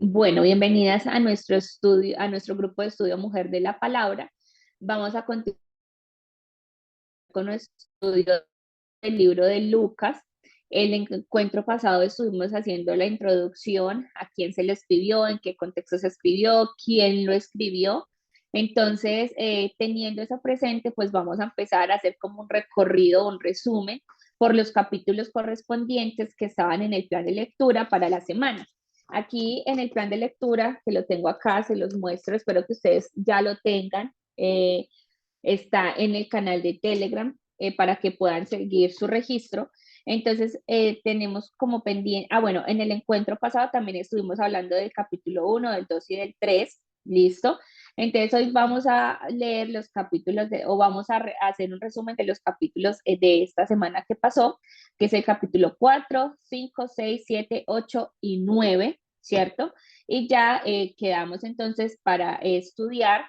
Bueno, bienvenidas a nuestro estudio, a nuestro grupo de estudio Mujer de la Palabra. Vamos a continuar con nuestro estudio del libro de Lucas. El encuentro pasado estuvimos haciendo la introducción, a quién se le escribió, en qué contexto se escribió, quién lo escribió. Entonces, teniendo eso presente, pues vamos a empezar a hacer como un recorrido, un resumen por los capítulos correspondientes que estaban en el plan de lectura para la semana. Aquí en el plan de lectura, que lo tengo acá, se los muestro, espero que ustedes ya lo tengan. Está en el canal de Telegram para que puedan seguir su registro. Entonces, tenemos como pendiente, bueno, en el encuentro pasado también estuvimos hablando del capítulo 1, del 2 y del 3, ¿listo? Entonces, hoy vamos a leer los capítulos, o vamos a hacer un resumen de los capítulos de esta semana que pasó, que es el capítulo 4, 5, 6, 7, 8 y 9, ¿cierto? Y ya quedamos entonces para estudiar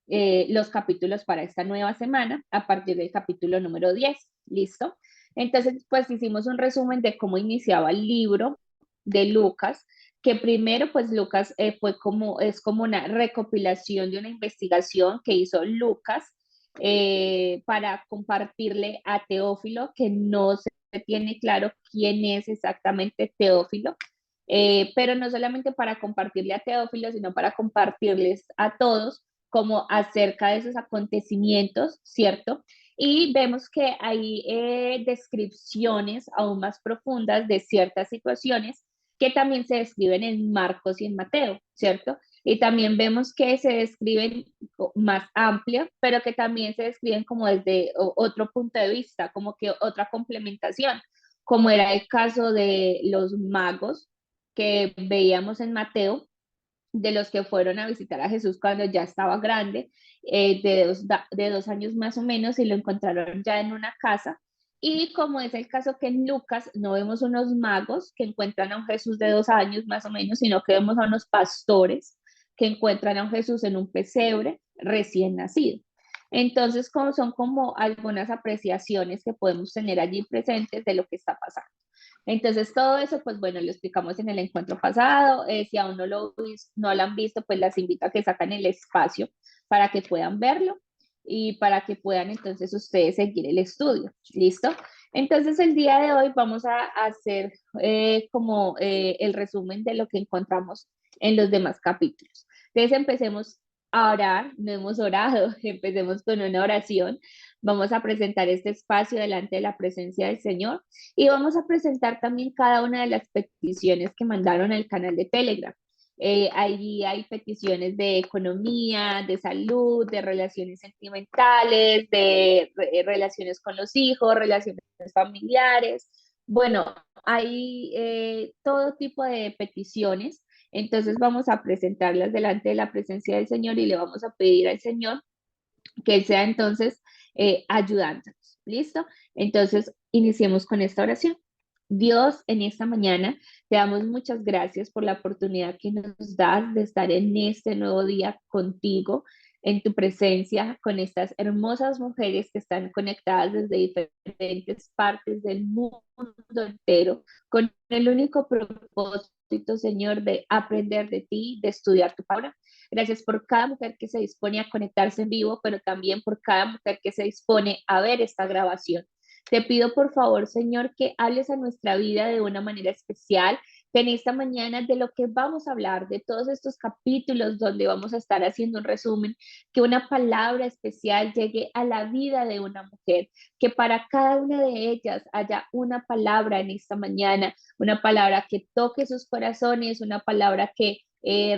los capítulos para esta nueva semana a partir del capítulo número 10. ¿Listo? Entonces, pues hicimos un resumen de cómo iniciaba el libro de Lucas, que primero, pues Lucas es como una recopilación de una investigación que hizo Lucas para compartirle a Teófilo, que no se tiene claro quién es exactamente Teófilo, pero no solamente para compartirle a Teófilo, sino para compartirles a todos como acerca de esos acontecimientos, ¿cierto? Y vemos que hay descripciones aún más profundas de ciertas situaciones que también se describen en Marcos y en Mateo, ¿cierto? Y también vemos que se describen más amplias, pero que también se describen como desde otro punto de vista, como que otra complementación, como era el caso de los magos que veíamos en Mateo, de los que fueron a visitar a Jesús cuando ya estaba grande, de 2 años más o menos, y lo encontraron ya en una casa. Y como es el caso que en Lucas no vemos unos magos que encuentran a un Jesús de 2 años más o menos, sino que vemos a unos pastores que encuentran a un Jesús en un pesebre recién nacido. Entonces, como son como algunas apreciaciones que podemos tener allí presentes de lo que está pasando. Entonces, todo eso, pues bueno, lo explicamos en el encuentro pasado. Si aún no lo han visto, pues las invito a que sacan el espacio para que puedan verlo y para que puedan entonces ustedes seguir el estudio. ¿Listo? Entonces, el día de hoy vamos a hacer como el resumen de lo que encontramos en los demás capítulos. Entonces, empecemos a orar, no hemos orado, empecemos con una oración. Vamos a presentar este espacio delante de la presencia del Señor y vamos a presentar también cada una de las peticiones que mandaron al canal de Telegram. Allí hay peticiones de economía, de salud, de relaciones sentimentales, de relaciones con los hijos, relaciones familiares. Bueno, hay todo tipo de peticiones. Entonces vamos a presentarlas delante de la presencia del Señor y le vamos a pedir al Señor que Él sea entonces ayudándonos. ¿Listo? Entonces, iniciemos con esta oración. Dios, en esta mañana te damos muchas gracias por la oportunidad que nos das de estar en este nuevo día contigo, en tu presencia, con estas hermosas mujeres que están conectadas desde diferentes partes del mundo entero, con el único propósito, Señor, de aprender de ti, de estudiar tu palabra. Gracias por cada mujer que se dispone a conectarse en vivo, pero también por cada mujer que se dispone a ver esta grabación. Te pido por favor, Señor, que hables a nuestra vida de una manera especial, que en esta mañana de lo que vamos a hablar, de todos estos capítulos donde vamos a estar haciendo un resumen, que una palabra especial llegue a la vida de una mujer, que para cada una de ellas haya una palabra en esta mañana, una palabra que toque sus corazones, una palabra que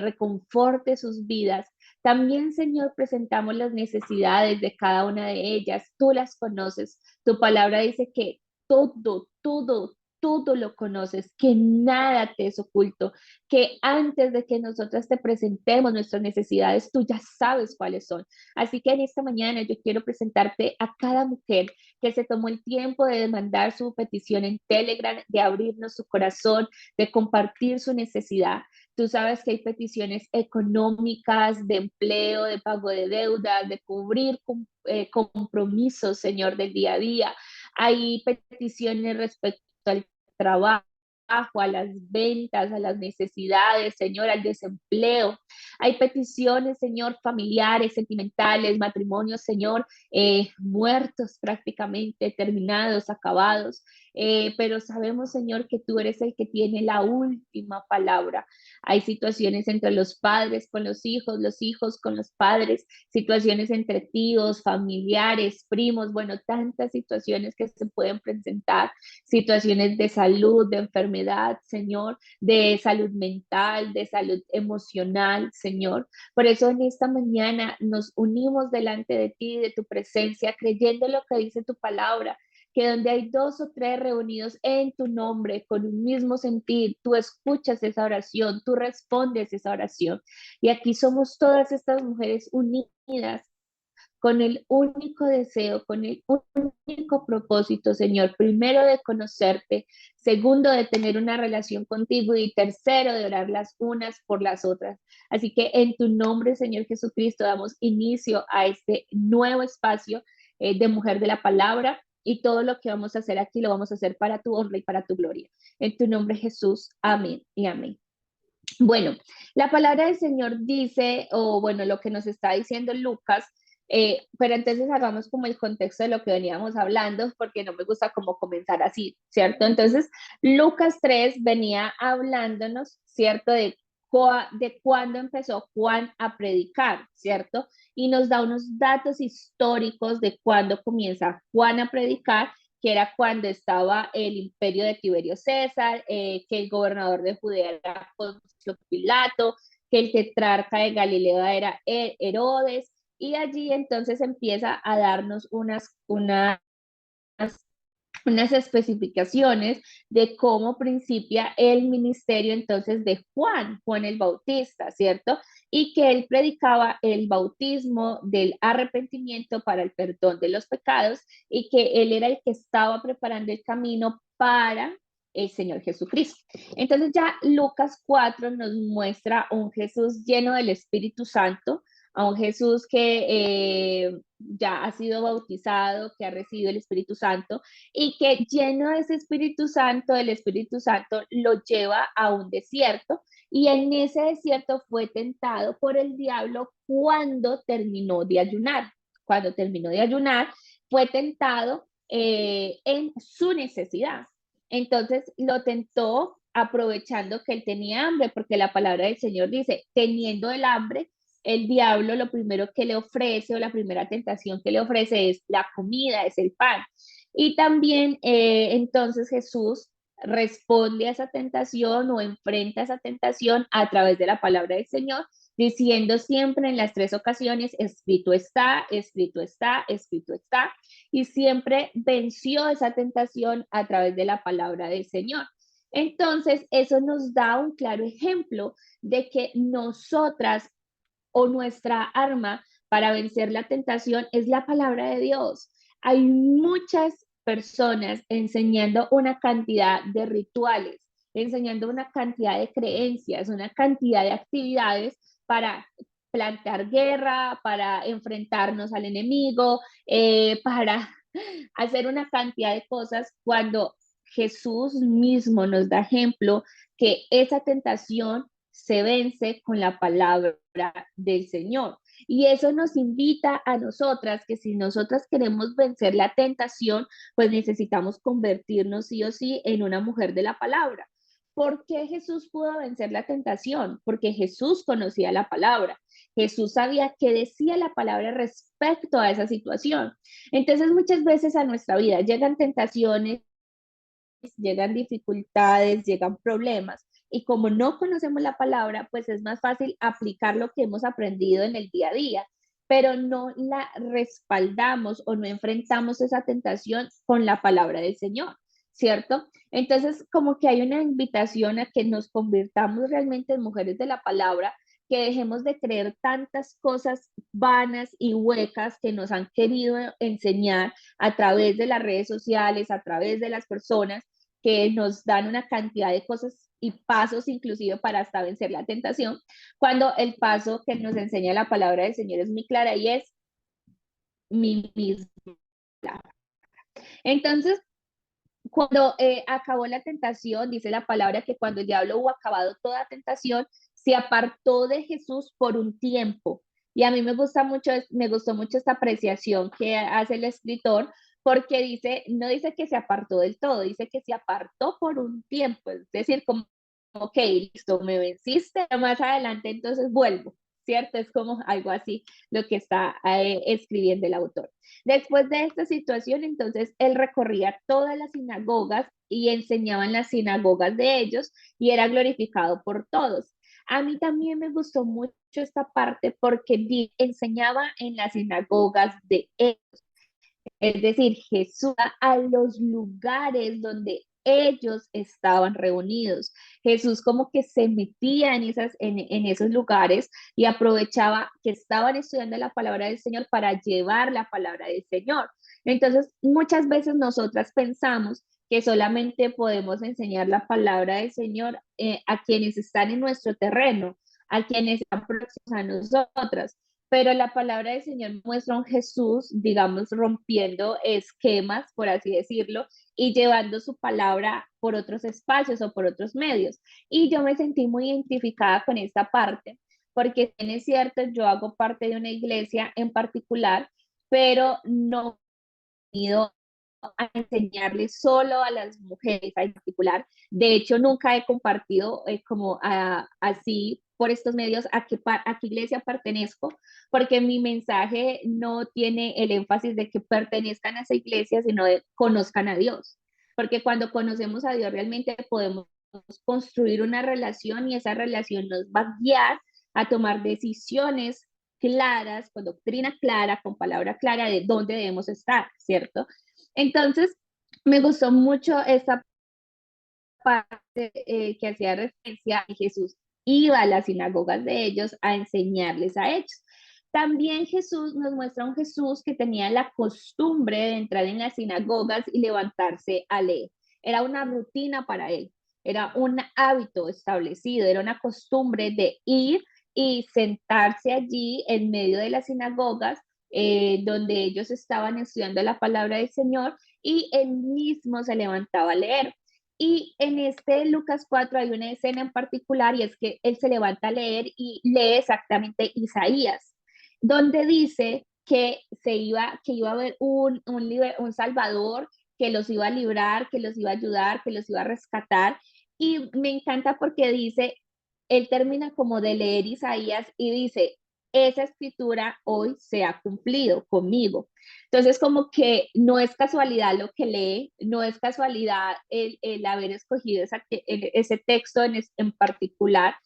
reconforte sus vidas. También, Señor, presentamos las necesidades de cada una de ellas. Tú las conoces. Tu palabra dice que todo lo conoces, que nada te es oculto, que antes de que nosotras te presentemos nuestras necesidades, tú ya sabes cuáles son. Así que en esta mañana yo quiero presentarte a cada mujer que se tomó el tiempo de mandar su petición en Telegram, de abrirnos su corazón, de compartir su necesidad. Tú sabes que hay peticiones económicas, de empleo, de pago de deudas, de cubrir compromisos, Señor, del día a día. Hay peticiones respecto al trabajo, a las ventas, a las necesidades, Señor, al desempleo. Hay peticiones, Señor, familiares, sentimentales, matrimonios, Señor, muertos prácticamente, terminados, acabados. Pero sabemos, Señor, que tú eres el que tiene la última palabra. Hay situaciones entre los padres con los hijos con los padres, situaciones entre tíos, familiares, primos, bueno, tantas situaciones que se pueden presentar, situaciones de salud, de enfermedad, Señor, de salud mental, de salud emocional, Señor. Por eso en esta mañana nos unimos delante de ti, de tu presencia, creyendo lo que dice tu palabra, que donde hay dos o tres reunidos en tu nombre con un mismo sentir, tú escuchas esa oración, tú respondes esa oración. Y aquí somos todas estas mujeres unidas con el único deseo, con el único propósito, Señor, primero de conocerte, segundo de tener una relación contigo y tercero de orar las unas por las otras. Así que en tu nombre, Señor Jesucristo, damos inicio a este nuevo espacio de Mujer de la Palabra y todo lo que vamos a hacer aquí lo vamos a hacer para tu honra y para tu gloria. En tu nombre, Jesús. Amén y amén. Bueno, la palabra del Señor dice, o bueno, lo que nos está diciendo Lucas, pero entonces hagamos como el contexto de lo que veníamos hablando, porque no me gusta como comenzar así, ¿cierto? Entonces, Lucas 3 venía hablándonos, ¿cierto? De cuándo empezó Juan a predicar, ¿cierto? Y nos da unos datos históricos de cuándo comienza Juan a predicar, que era cuando estaba el imperio de Tiberio César, que el gobernador de Judea era Poncio Pilato, que el tetrarca de Galilea era Herodes, y allí entonces empieza a darnos unas especificaciones de cómo principia el ministerio entonces de Juan el Bautista, ¿cierto? Y que él predicaba el bautismo del arrepentimiento para el perdón de los pecados y que él era el que estaba preparando el camino para el Señor Jesucristo. Entonces ya Lucas 4 nos muestra un Jesús lleno del Espíritu Santo, a un Jesús que ya ha sido bautizado, que ha recibido el Espíritu Santo y que lleno de ese Espíritu Santo, el Espíritu Santo lo lleva a un desierto y en ese desierto fue tentado por el diablo cuando terminó de ayunar. Cuando terminó de ayunar, fue tentado en su necesidad. Entonces lo tentó aprovechando que él tenía hambre, porque la palabra del Señor dice, teniendo el hambre, el diablo lo primero que le ofrece o la primera tentación que le ofrece es la comida, es el pan. Y también entonces Jesús responde a esa tentación o enfrenta esa tentación a través de la palabra del Señor, diciendo siempre en las tres ocasiones, escrito está, escrito está, escrito está, y siempre venció esa tentación a través de la palabra del Señor. Entonces, eso nos da un claro ejemplo de que nosotras o nuestra arma para vencer la tentación es la palabra de Dios. Hay muchas personas enseñando una cantidad de rituales, enseñando una cantidad de creencias, una cantidad de actividades para plantear guerra, para enfrentarnos al enemigo, para hacer una cantidad de cosas cuando Jesús mismo nos da ejemplo que esa tentación se vence con la palabra del Señor. Y eso nos invita a nosotras que si nosotras queremos vencer la tentación, pues necesitamos convertirnos sí o sí en una mujer de la palabra. ¿Por qué Jesús pudo vencer la tentación? Porque Jesús conocía la palabra. Jesús sabía qué decía la palabra respecto a esa situación. Entonces muchas veces a nuestra vida llegan tentaciones, llegan dificultades, llegan problemas. Y como no conocemos la palabra, pues es más fácil aplicar lo que hemos aprendido en el día a día, pero no la respaldamos o no enfrentamos esa tentación con la palabra del Señor, ¿cierto? Entonces, como que hay una invitación a que nos convirtamos realmente en mujeres de la palabra, que dejemos de creer tantas cosas vanas y huecas que nos han querido enseñar a través de las redes sociales, a través de las personas, que nos dan una cantidad de cosas y pasos inclusive para hasta vencer la tentación, cuando el paso que nos enseña la palabra del Señor es muy clara y es mi misma. Entonces, Cuando acabó la tentación, dice la palabra que cuando el diablo hubo acabado toda tentación, se apartó de Jesús por un tiempo. Y a mí me gustó mucho esta apreciación que hace el escritor, porque dice, no dice que se apartó del todo, dice que se apartó por un tiempo, es decir, como, ok, listo, me venciste, pero más adelante entonces vuelvo, ¿cierto? Es como algo así lo que está escribiendo el autor. Después de esta situación, entonces él recorría todas las sinagogas y enseñaba en las sinagogas de ellos y era glorificado por todos. A mí también me gustó mucho esta parte porque enseñaba en las sinagogas de ellos. Es decir, Jesús va a los lugares donde ellos estaban reunidos. Jesús como que se metía en esos lugares y aprovechaba que estaban estudiando la palabra del Señor para llevar la palabra del Señor. Entonces, muchas veces nosotras pensamos que solamente podemos enseñar la palabra del Señor a quienes están en nuestro terreno, a quienes están próximos a nosotras, pero la palabra del Señor muestra un Jesús, digamos, rompiendo esquemas, por así decirlo, y llevando su palabra por otros espacios o por otros medios. Y yo me sentí muy identificada con esta parte, porque es cierto, yo hago parte de una iglesia en particular, pero no he ido a enseñarle solo a las mujeres en particular. De hecho, nunca he compartido como así por estos medios a qué iglesia pertenezco, porque mi mensaje no tiene el énfasis de que pertenezcan a esa iglesia, sino de conozcan a Dios. Porque cuando conocemos a Dios realmente podemos construir una relación y esa relación nos va a guiar a tomar decisiones claras, con doctrina clara, con palabra clara de dónde debemos estar, ¿cierto? Entonces, me gustó mucho esa parte que hacía referencia a Jesús iba a las sinagogas de ellos a enseñarles a ellos. También Jesús nos muestra un Jesús que tenía la costumbre de entrar en las sinagogas y levantarse a leer. Era una rutina para él, era un hábito establecido, era una costumbre de ir y sentarse allí en medio de las sinagogas donde ellos estaban estudiando la palabra del Señor y él mismo se levantaba a leer. Y en este Lucas 4 hay una escena en particular y es que él se levanta a leer y lee exactamente Isaías, donde dice que iba a haber un Salvador que los iba a librar, que los iba a ayudar, que los iba a rescatar. Y me encanta porque dice, él termina como de leer Isaías y dice, esa escritura hoy se ha cumplido conmigo. Entonces, como que no es casualidad lo que lee, no es casualidad el haber escogido ese texto en particular.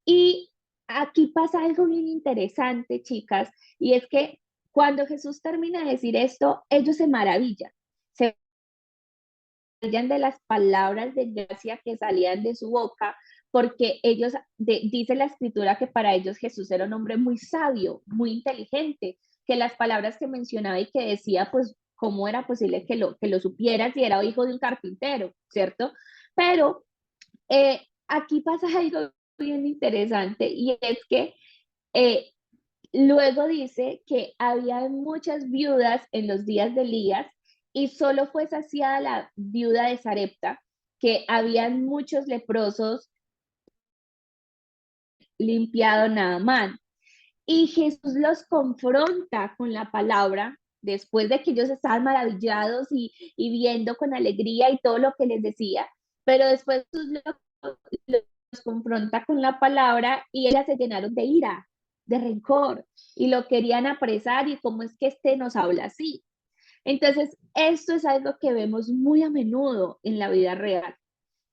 Y aquí pasa algo bien interesante, chicas, y es que cuando Jesús termina de decir esto, ellos se maravillan de las palabras de gracia que salían de su boca, porque dice la escritura que para ellos Jesús era un hombre muy sabio, muy inteligente, que las palabras que mencionaba y que decía, pues, ¿cómo era posible que lo supiera si era hijo de un carpintero, ¿cierto? Pero aquí pasa algo bien interesante y es que eh, luego dice que había muchas viudas en los días de Elías y solo fue saciada la viuda de Sarepta, que habían muchos leprosos limpiado Naamán. Y Jesús los confronta con la palabra después de que ellos estaban maravillados y viendo con alegría y todo lo que les decía, pero después Jesús los confronta con la palabra y ellas se llenaron de ira, de rencor y lo querían apresar y cómo es que este nos habla así. Entonces, esto es algo que vemos muy a menudo en la vida real.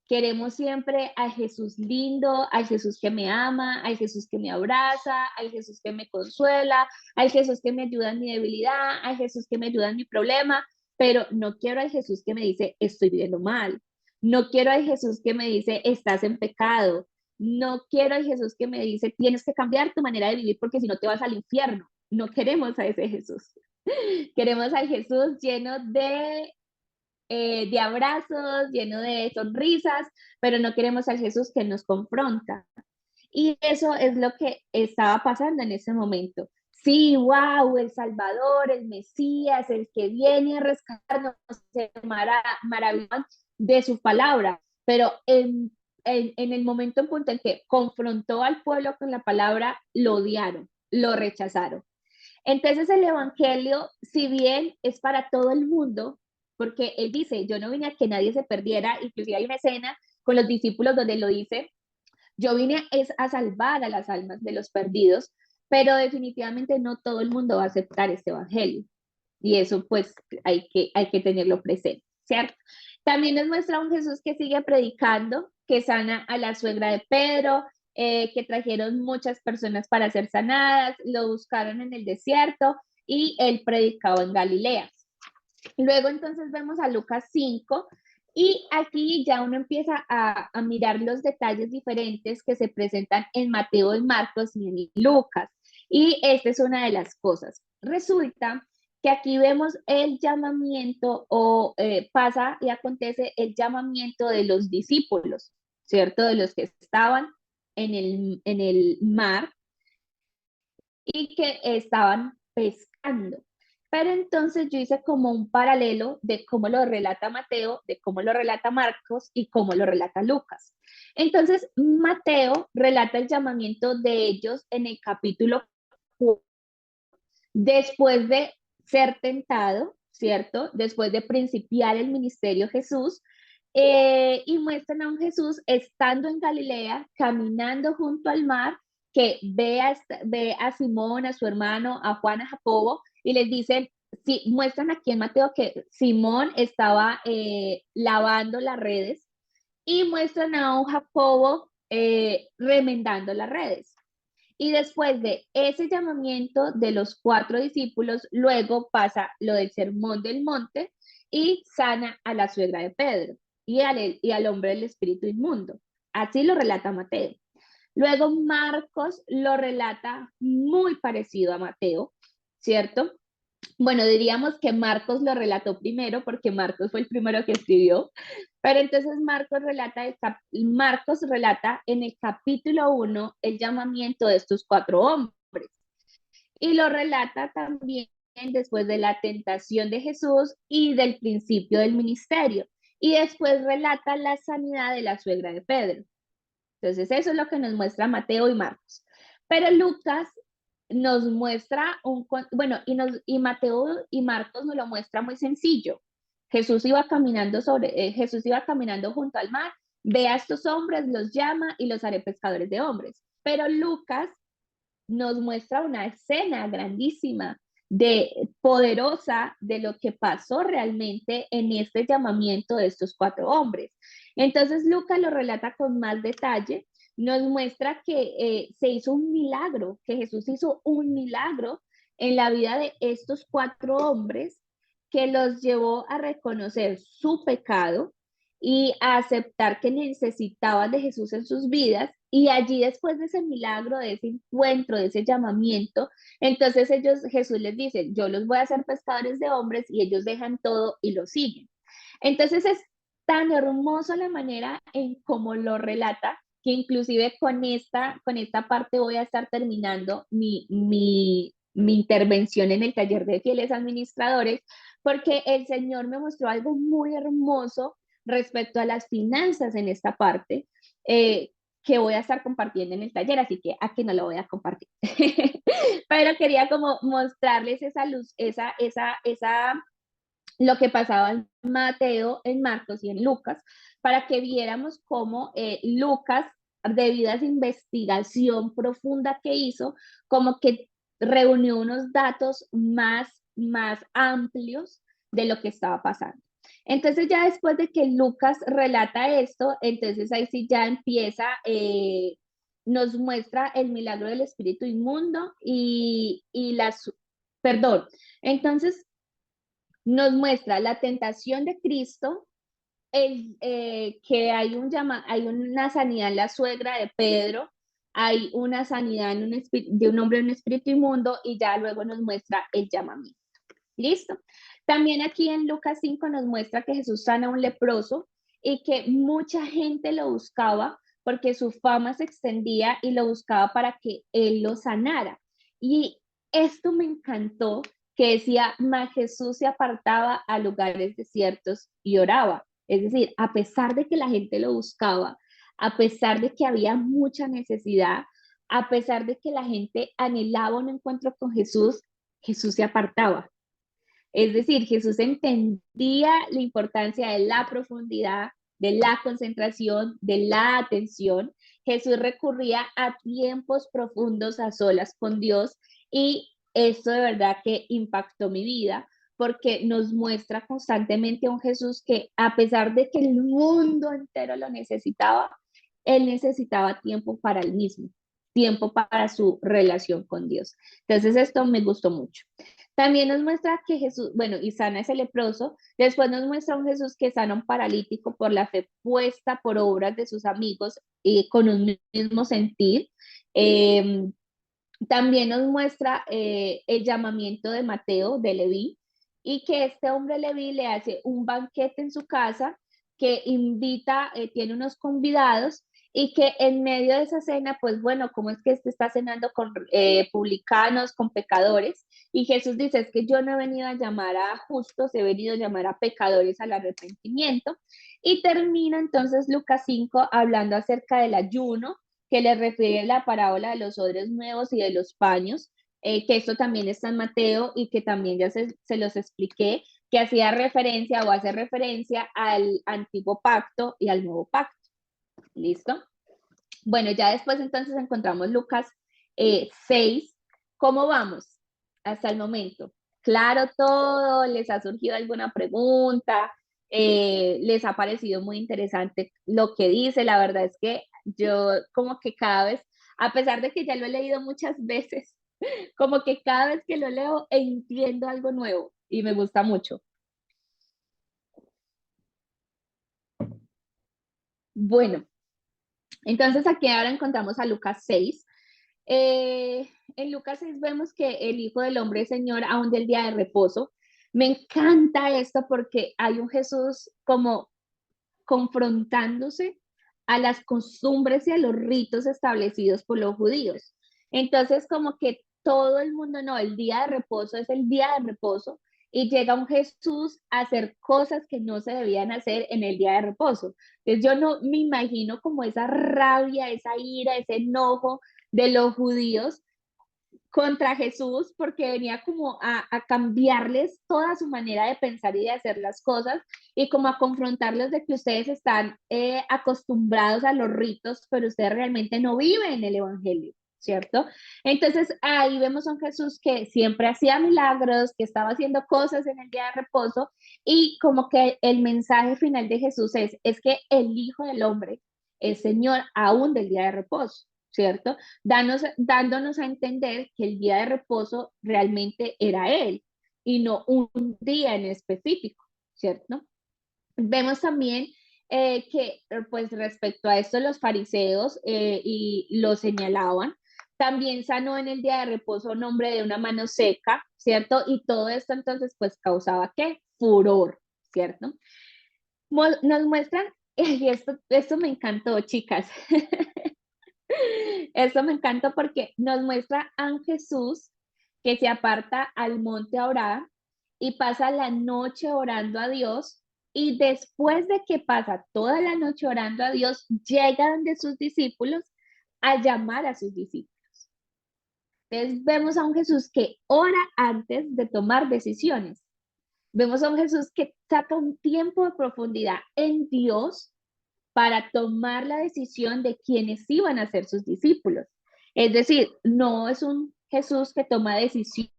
Queremos siempre al Jesús lindo, al Jesús que me ama, al Jesús que me abraza, al Jesús que me consuela, al Jesús que me ayuda en mi debilidad, al Jesús que me ayuda en mi problema, pero no quiero al Jesús que me dice estoy viviendo mal. No quiero al Jesús que me dice estás en pecado. No quiero al Jesús que me dice tienes que cambiar tu manera de vivir porque si no te vas al infierno. No queremos a ese Jesús. Queremos al Jesús lleno de abrazos, lleno de sonrisas, pero no queremos al Jesús que nos confronta. Y eso es lo que estaba pasando en ese momento. sí, wow, el Salvador, el Mesías, el que viene a rescatarnos, se maravillan de su palabra, pero en el momento en punto en que confrontó al pueblo con la palabra, lo odiaron, lo rechazaron. Entonces el Evangelio, si bien es para todo el mundo, porque él dice, yo no vine a que nadie se perdiera, inclusive hay una escena con los discípulos donde lo dice, yo vine es a salvar a las almas de los perdidos, pero definitivamente no todo el mundo va a aceptar este Evangelio. Y eso pues hay que tenerlo presente, ¿cierto? También nos muestra un Jesús que sigue predicando, que sana a la suegra de Pedro, que trajeron muchas personas para ser sanadas, lo buscaron en el desierto y él predicaba en Galilea. Luego entonces vemos a Lucas 5 y aquí ya uno empieza a mirar los detalles diferentes que se presentan en Mateo, en Marcos y en Lucas. Y esta es una de las cosas. Resulta que aquí vemos el llamamiento o pasa y acontece el llamamiento de los discípulos, ¿cierto? De los que estaban en el mar y que estaban pescando. Pero entonces yo hice como un paralelo de cómo lo relata Mateo, de cómo lo relata Marcos y cómo lo relata Lucas. Entonces, Mateo relata el llamamiento de ellos en el capítulo 4, después de ser tentado, ¿cierto? Después de principiar el ministerio Jesús, y muestran a un Jesús estando en Galilea, caminando junto al mar, que ve a Simón, a su hermano, a Juan, a Jacobo, y les dicen, sí, muestran aquí en Mateo que Simón estaba lavando las redes y muestran a un Jacobo remendando las redes. Y después de ese llamamiento de los 4 discípulos, luego pasa lo del sermón del monte y sana a la suegra de Pedro y al hombre del espíritu inmundo. Así lo relata Mateo. Luego Marcos lo relata muy parecido a Mateo, ¿cierto? Bueno, diríamos que Marcos lo relató primero porque Marcos fue el primero que escribió, pero entonces Marcos relata en el capítulo 1 el llamamiento de estos 4 hombres y lo relata también después de la tentación de Jesús y del principio del ministerio. Y después relata la sanidad de la suegra de Pedro. Entonces eso es lo que nos muestra Mateo y Marcos. Pero Lucas nos muestra bueno, y Mateo y Marcos nos lo muestra muy sencillo. Jesús iba caminando junto al mar, ve a estos hombres, los llama y los haré pescadores de hombres. Pero Lucas nos muestra una escena grandísima poderosa de lo que pasó realmente en este llamamiento de estos 4 hombres. Entonces Lucas lo relata con más detalle, nos muestra que se hizo un milagro, que Jesús hizo un milagro en la vida de estos 4 hombres que los llevó a reconocer su pecado y a aceptar que necesitaban de Jesús en sus vidas. Y allí después de ese milagro, de ese encuentro, de ese llamamiento, entonces Jesús les dice, yo los voy a hacer pescadores de hombres y ellos dejan todo y lo siguen. Entonces es tan hermoso la manera en cómo lo relata que inclusive con esta parte voy a estar terminando mi intervención en el taller de fieles administradores, porque el Señor me mostró algo muy hermoso respecto a las finanzas en esta parte, que voy a estar compartiendo en el taller, así que aquí no lo voy a compartir. Pero quería como mostrarles esa luz, lo que pasaba en Mateo, en Marcos y en Lucas, para que viéramos cómo Lucas, debido a esa investigación profunda que hizo, como que reunió unos datos más amplios de lo que estaba pasando. Entonces ya después de que Lucas relata esto, entonces ahí sí ya empieza, nos muestra el milagro del espíritu inmundo perdón, entonces nos muestra la tentación de Cristo, que hay una sanidad en la suegra de Pedro, hay una sanidad de un hombre en un espíritu inmundo y ya luego nos muestra el llamamiento. ¿Listo? También aquí en Lucas 5 nos muestra que Jesús sana a un leproso y que mucha gente lo buscaba porque su fama se extendía y lo buscaba para que él lo sanara. Y esto me encantó, que decía, mas Jesús se apartaba a lugares desiertos y oraba. Es decir, a pesar de que la gente lo buscaba, a pesar de que había mucha necesidad, a pesar de que la gente anhelaba un encuentro con Jesús, Jesús se apartaba. Es decir, Jesús entendía la importancia de la profundidad, de la concentración, de la atención. Jesús recurría a tiempos profundos a solas con Dios y esto de verdad que impactó mi vida porque nos muestra constantemente a un Jesús que a pesar de que el mundo entero lo necesitaba, él necesitaba tiempo para él mismo, tiempo para su relación con Dios. Entonces esto me gustó mucho. También nos muestra que Jesús, bueno, y sana ese leproso, después nos muestra un Jesús que sana a un paralítico por la fe puesta por obras de sus amigos y con un mismo sentir. Eh, También nos muestra el llamamiento de Mateo, de Leví, y que este hombre Leví le hace un banquete en su casa, que invita, tiene unos convidados, y que en medio de esa cena, pues bueno, ¿cómo es que este está cenando con publicanos, con pecadores? Y Jesús dice, es que yo no he venido a llamar a justos, he venido a llamar a pecadores al arrepentimiento. Y termina entonces Lucas 5 hablando acerca del ayuno, que le refiere la parábola de los odres nuevos y de los paños, que esto también está en Mateo y que también ya se los expliqué, que hacía referencia o hace referencia al antiguo pacto y al nuevo pacto. ¿Listo? Bueno, ya después entonces encontramos Lucas 6. ¿Cómo vamos hasta el momento? Claro todo, ¿les ha surgido alguna pregunta? ¿Les ha parecido muy interesante lo que dice? La verdad es que yo como que cada vez, a pesar de que ya lo he leído muchas veces, como que cada vez que lo leo entiendo algo nuevo y me gusta mucho. Bueno, entonces aquí ahora encontramos a Lucas 6. En Lucas 6 vemos que el Hijo del Hombre es Señor aún del día de reposo. Me encanta esto porque hay un Jesús como confrontándose a las costumbres y a los ritos establecidos por los judíos. Entonces, como que todo el mundo, no, el día de reposo es el día de reposo y llega un Jesús a hacer cosas que no se debían hacer en el día de reposo. Entonces, yo no me imagino como esa rabia, esa ira, ese enojo de los judíos contra Jesús porque venía como a cambiarles toda su manera de pensar y de hacer las cosas y como a confrontarles de que ustedes están acostumbrados a los ritos, pero ustedes realmente no viven en el Evangelio, ¿cierto? Entonces ahí vemos a un Jesús que siempre hacía milagros, que estaba haciendo cosas en el día de reposo y como que el mensaje final de Jesús es que el Hijo del Hombre es Señor aún del día de reposo, ¿cierto? Dándonos a entender que el día de reposo realmente era Él y no un día en específico, ¿cierto? Vemos también que, pues respecto a esto, los fariseos y lo señalaban. También sanó en el día de reposo un hombre de una mano seca, ¿cierto? Y todo esto entonces, pues causaba ¿qué? Furor, ¿cierto? Nos muestran, y esto me encantó, chicas. Eso me encanta porque nos muestra a un Jesús que se aparta al monte a orar y pasa la noche orando a Dios y después de que pasa toda la noche orando a Dios, llega donde sus discípulos a llamar a sus discípulos. Entonces vemos a un Jesús que ora antes de tomar decisiones. Vemos a un Jesús que saca un tiempo de profundidad en Dios para tomar la decisión de quiénes iban a ser sus discípulos. Es decir, no es un Jesús que toma decisiones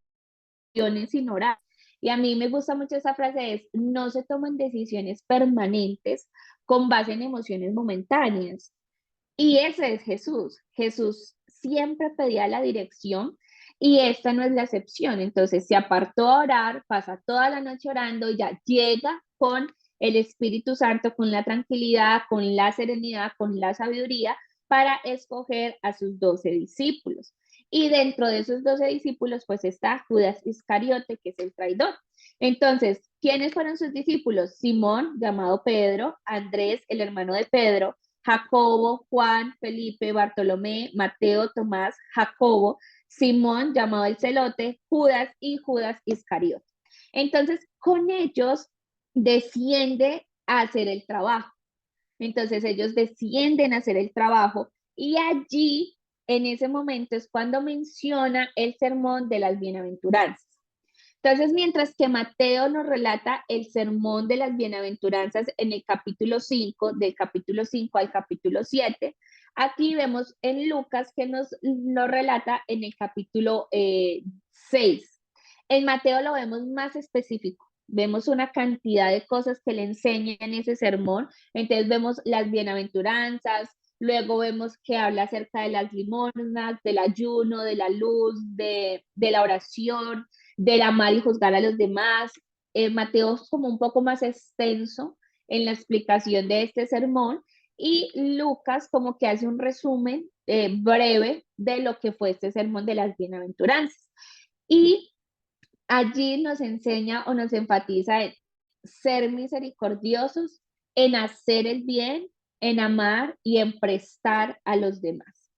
sin orar. Y a mí me gusta mucho esa frase, es, no se toman decisiones permanentes con base en emociones momentáneas. Y ese es Jesús. Jesús siempre pedía la dirección y esta no es la excepción. Entonces se apartó a orar, pasa toda la noche orando y ya llega con el Espíritu Santo, con la tranquilidad, con la serenidad, con la sabiduría para escoger a sus 12 discípulos. Y dentro de esos 12 discípulos, pues está Judas Iscariote, que es el traidor. Entonces, ¿quiénes fueron sus discípulos? Simón, llamado Pedro, Andrés, el hermano de Pedro, Jacobo, Juan, Felipe, Bartolomé, Mateo, Tomás, Jacobo, Simón, llamado el Celote, Judas y Judas Iscariote. Entonces, con ellos desciende a hacer el trabajo. Entonces, ellos descienden a hacer el trabajo y allí, en ese momento, es cuando menciona el sermón de las bienaventuranzas. Entonces, mientras que Mateo nos relata el sermón de las bienaventuranzas en el capítulo 5, del capítulo 5 al capítulo 7, aquí vemos en Lucas que nos lo relata en el capítulo 6. En Mateo lo vemos más específico. Vemos una cantidad de cosas que le enseña en ese sermón. Entonces vemos las bienaventuranzas, luego vemos que habla acerca de las limosnas, del ayuno, de la luz, de la oración, del amar y juzgar a los demás. Mateo es como un poco más extenso en la explicación de este sermón y Lucas como que hace un resumen breve de lo que fue este sermón de las bienaventuranzas. Y allí nos enseña o nos enfatiza en ser misericordiosos, en hacer el bien, en amar y en prestar a los demás.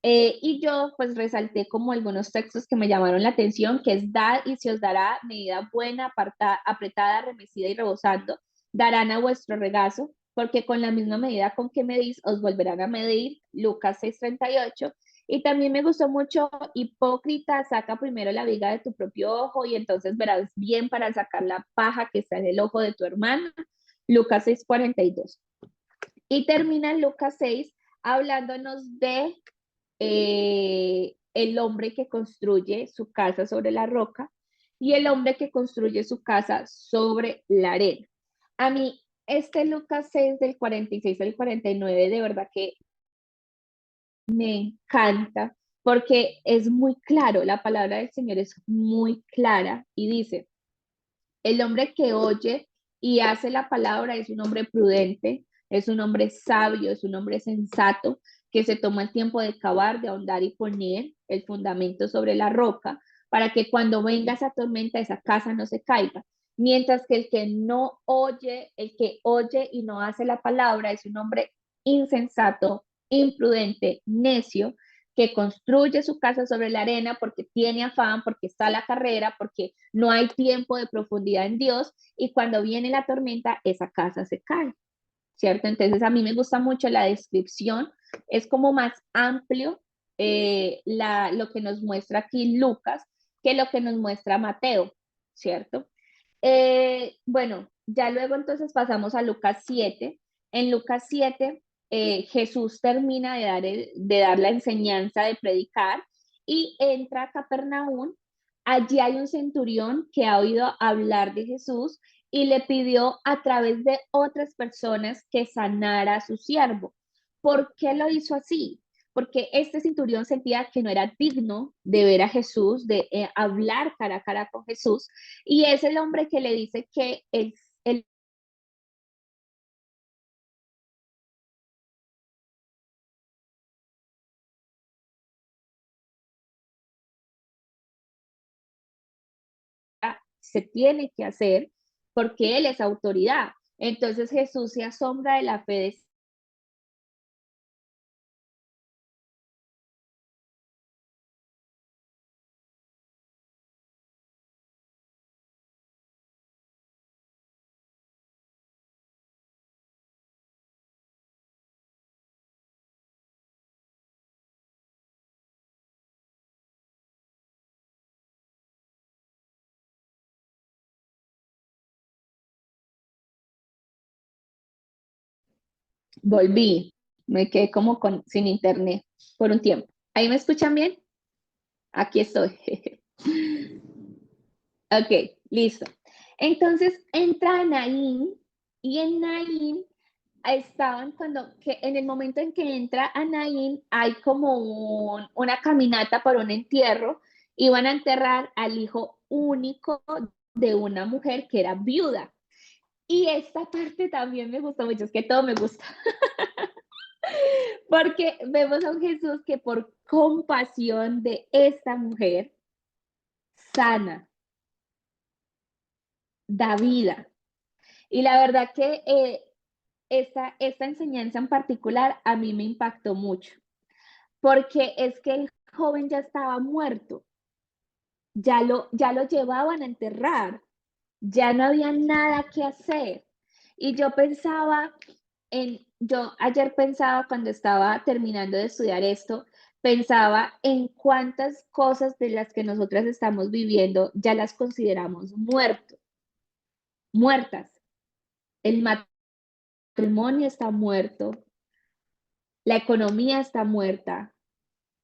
Y yo pues resalté como algunos textos que me llamaron la atención, que es dad y se os dará medida buena, apartada, apretada, remecida y rebosando, darán a vuestro regazo, porque con la misma medida con que medís os volverán a medir, Lucas 6:38. Y también me gustó mucho, hipócrita, saca primero la viga de tu propio ojo y entonces verás bien para sacar la paja que está en el ojo de tu hermano, Lucas 6:42. Y termina Lucas 6 hablándonos de el hombre que construye su casa sobre la roca y el hombre que construye su casa sobre la arena. A mí, este Lucas 6 del 46 al 49, de verdad que me encanta porque es muy claro, la palabra del Señor es muy clara y dice, el hombre que oye y hace la palabra es un hombre prudente, es un hombre sabio, es un hombre sensato, que se toma el tiempo de cavar, de ahondar y poner el fundamento sobre la roca, para que cuando venga esa tormenta, esa casa no se caiga. Mientras que el que no oye, el que oye y no hace la palabra, es un hombre insensato, imprudente, necio, que construye su casa sobre la arena porque tiene afán, porque está a la carrera, porque no hay tiempo de profundidad en Dios y cuando viene la tormenta, esa casa se cae, ¿cierto? Entonces a mí me gusta mucho la descripción, es como más amplio lo que nos muestra aquí Lucas que lo que nos muestra Mateo, ¿cierto? Bueno, ya luego entonces pasamos a Lucas 7. En Lucas 7, Jesús termina de dar la enseñanza de predicar y entra a Capernaum. Allí hay un centurión que ha oído hablar de Jesús y le pidió a través de otras personas que sanara a su siervo. ¿Por qué lo hizo así? Porque este centurión sentía que no era digno de ver a Jesús, de hablar cara a cara con Jesús, y es el hombre que le dice que el se tiene que hacer porque él es autoridad. Entonces Jesús se asombra de la fe de volví, me quedé como sin internet por un tiempo. ¿Ahí me escuchan bien? Aquí estoy. Ok, listo. Entonces entra Naín y en Naín estaban que en el momento en que entra a Naín hay como una caminata para un entierro y van a enterrar al hijo único de una mujer que era viuda. Y esta parte también me gustó mucho, es que todo me gusta, porque vemos a un Jesús que por compasión de esta mujer sana, da vida. Y la verdad que esta enseñanza en particular a mí me impactó mucho, porque es que el joven ya estaba muerto, ya lo llevaban a enterrar, ya no había nada que hacer. Y yo ayer pensaba cuando estaba terminando de estudiar esto, pensaba en cuántas cosas de las que nosotras estamos viviendo ya las consideramos muertas. El matrimonio está muerto, la economía está muerta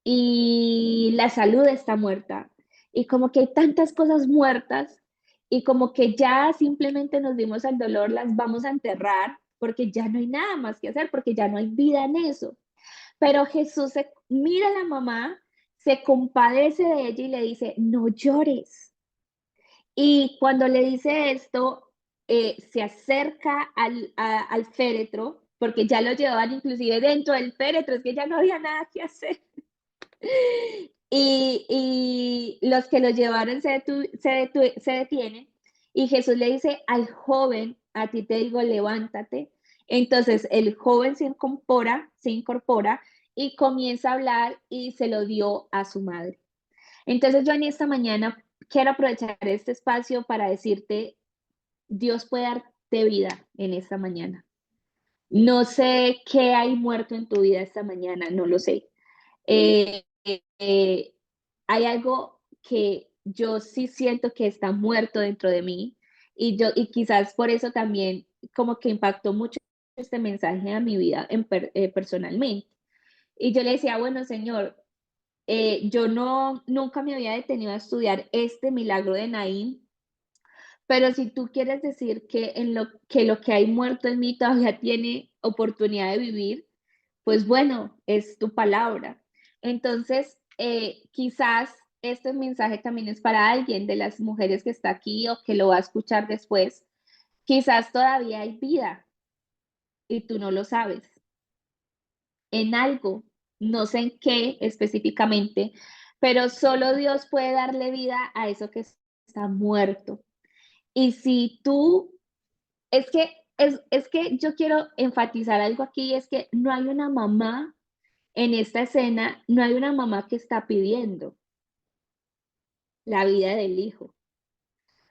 y la salud está muerta. Y como que hay tantas cosas muertas y como que ya simplemente nos dimos al dolor, las vamos a enterrar porque ya no hay nada más que hacer, porque ya no hay vida en eso. Pero Jesús mira a la mamá, se compadece de ella y le dice, no llores. Y cuando le dice esto, se acerca al féretro, porque ya lo llevaban inclusive dentro del féretro, es que ya no había nada que hacer. Y los que lo llevaron se detienen y Jesús le dice al joven, a ti te digo, levántate. Entonces el joven se incorpora y comienza a hablar y se lo dio a su madre. Entonces yo en esta mañana quiero aprovechar este espacio para decirte, Dios puede darte vida en esta mañana. No sé qué hay muerto en tu vida esta mañana, no lo sé. Eh, eh, Hay algo que yo sí siento que está muerto dentro de mí y quizás por eso también como que impactó mucho este mensaje a mi vida personalmente. Y yo le decía, bueno, Señor, yo nunca me había detenido a estudiar este milagro de Naín, pero si tú quieres decir que lo que hay muerto en mí todavía tiene oportunidad de vivir, pues bueno, es tu palabra. Entonces, quizás este mensaje también es para alguien de las mujeres que está aquí o que lo va a escuchar después. Quizás todavía hay vida y tú no lo sabes en algo, no sé en qué específicamente, pero solo Dios puede darle vida a eso que está muerto. Y si tú, es que yo quiero enfatizar algo aquí, es que no hay una mamá en esta escena, no hay una mamá que está pidiendo la vida del hijo.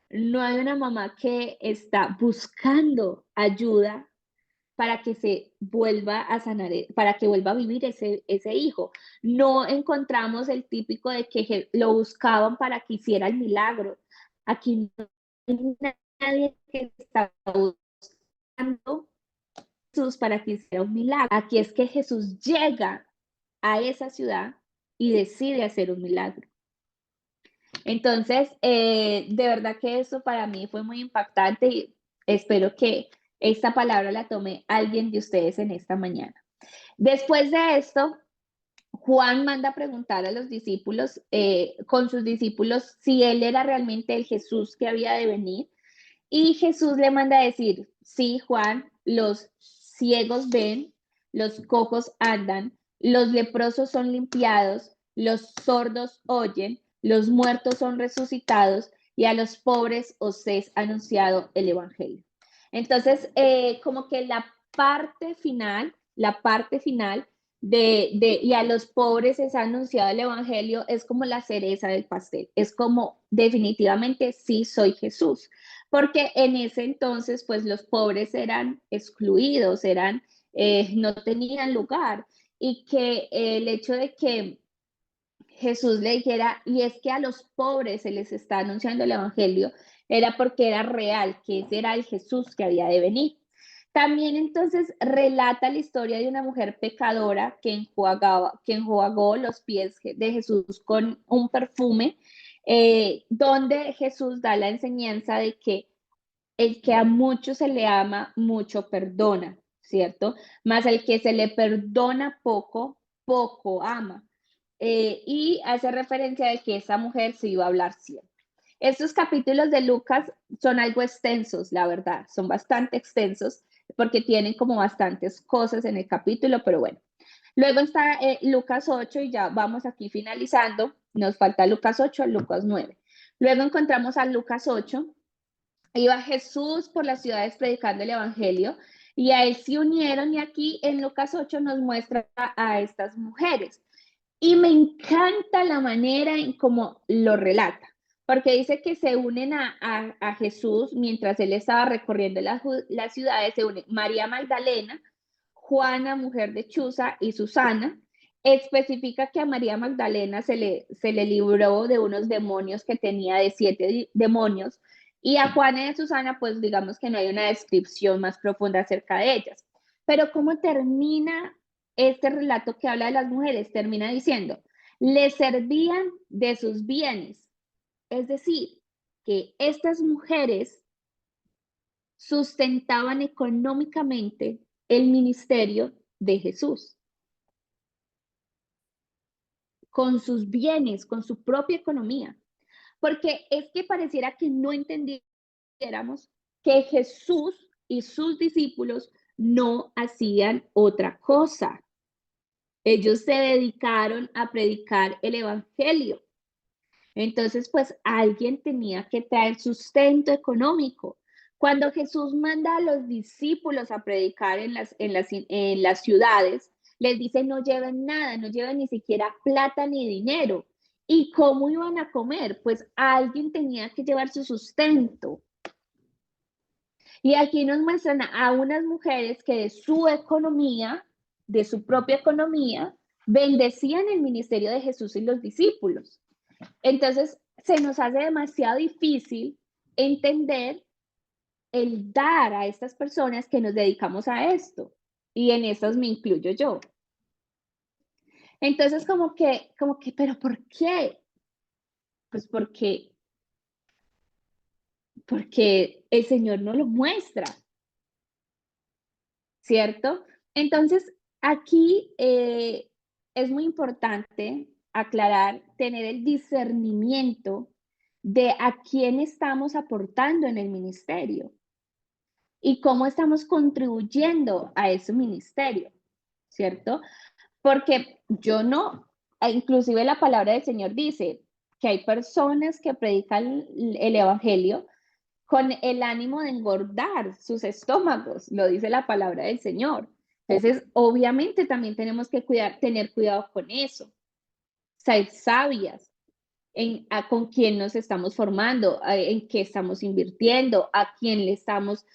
No hay una mamá que está buscando ayuda para que se vuelva a sanar, para que vuelva a vivir ese hijo. No encontramos el típico de que lo buscaban para que hiciera el milagro. Aquí no hay nadie que está buscando a Jesús para que hiciera un milagro. Aquí es que Jesús llega a esa ciudad y decide hacer un milagro. Entonces, de verdad que eso para mí fue muy impactante y espero que esta palabra la tome alguien de ustedes en esta mañana. Después de esto, Juan manda a preguntar a los discípulos, con sus discípulos, si él era realmente el Jesús que había de venir. Y Jesús le manda a decir, sí, Juan, los ciegos ven, los cojos andan, los leprosos son limpiados, los sordos oyen, los muertos son resucitados y a los pobres os es anunciado el Evangelio. Entonces, como que la parte final y a los pobres es anunciado el Evangelio es como la cereza del pastel, es como definitivamente sí soy Jesús porque en ese entonces, pues los pobres eran excluidos, no tenían lugar, y que el hecho de que Jesús le dijera, y es que a los pobres se les está anunciando el Evangelio, era porque era real, que ese era el Jesús que había de venir. También entonces relata la historia de una mujer pecadora que enjuagó los pies de Jesús con un perfume, donde Jesús da la enseñanza de que el que a mucho se le ama, mucho perdona, ¿cierto? Más el que se le perdona poco, poco ama. Y hace referencia de que esa mujer se iba a hablar siempre. Estos capítulos de Lucas son algo extensos, la verdad, son bastante extensos porque tienen como bastantes cosas en el capítulo, pero bueno. Luego está Lucas 8 y ya vamos aquí finalizando. Nos falta Lucas 8, Lucas 9. Luego encontramos a Lucas 8. Iba Jesús por las ciudades predicando el Evangelio y a él se unieron, y aquí en Lucas 8 nos muestra a estas mujeres. Y me encanta la manera en cómo lo relata, porque dice que se unen a Jesús mientras él estaba recorriendo las ciudades, se unen María Magdalena, Juana, mujer de Chuza, y Susana. Especifica que a María Magdalena se le libró de unos demonios que tenía, de 7 demonios, y a Juana y a Susana, pues digamos que no hay una descripción más profunda acerca de ellas. Pero ¿cómo termina este relato que habla de las mujeres? Termina diciendo, le servían de sus bienes. Es decir, que estas mujeres sustentaban económicamente el ministerio de Jesús, con sus bienes, con su propia economía. Porque es que pareciera que no entendiéramos que Jesús y sus discípulos no hacían otra cosa. Ellos se dedicaron a predicar el evangelio. Entonces, pues alguien tenía que traer sustento económico. Cuando Jesús manda a los discípulos a predicar en las ciudades, les dice no lleven nada, no lleven ni siquiera plata ni dinero. ¿Y cómo iban a comer? Pues alguien tenía que llevar su sustento. Y aquí nos muestran a unas mujeres que de su economía, de su propia economía, bendecían el ministerio de Jesús y los discípulos. Entonces, se nos hace demasiado difícil entender el dar a estas personas que nos dedicamos a esto. Y en estas me incluyo yo. Entonces, pero ¿por qué? Pues porque el Señor no lo muestra, ¿cierto? Entonces, aquí es muy importante aclarar, tener el discernimiento de a quién estamos aportando en el ministerio y cómo estamos contribuyendo a ese ministerio, ¿cierto? Porque yo no, inclusive la palabra del Señor dice que hay personas que predican el evangelio con el ánimo de engordar sus estómagos, lo dice la palabra del Señor. Entonces, obviamente también tenemos que tener cuidado con eso, ser sabias con quién nos estamos formando, en qué estamos invirtiendo, a quién le estamos